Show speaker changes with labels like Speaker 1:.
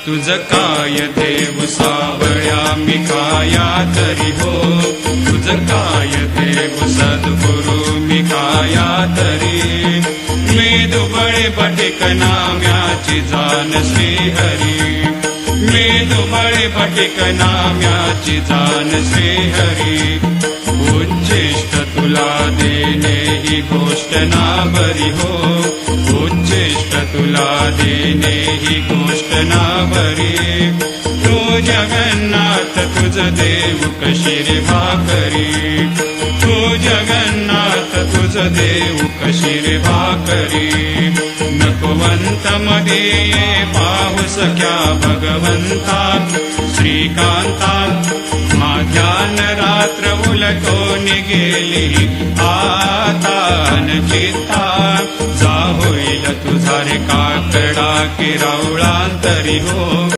Speaker 1: तुझ काय देव सावळ्या मी काया तरी हो, तुझ काय देव सद्गुरु मी काया तरी, मी दुबळे पटिक नाम्याची जाण श्रीहरी, मी दुबळे पटिक नाम्याची जाण श्रीहरी, उच्चिष्ट तुला देणे ही गोष्ट ना बरी हो, उच्चिष्ट तुला देणे ही गोष्ट ना बरी, तू जगन्नाथ तुझ देव कशी रे भाकरी, तू जगन्नाथ तुझ देव कशी रे भाकरी, नकोवंत मध्ये ये पाहू सख्या भगवंता श्रीकांता, ध्यान रात्र उलटून गेली आता चित्ता, जा होईल तुझा रे काकडा की रावळांतरी हो.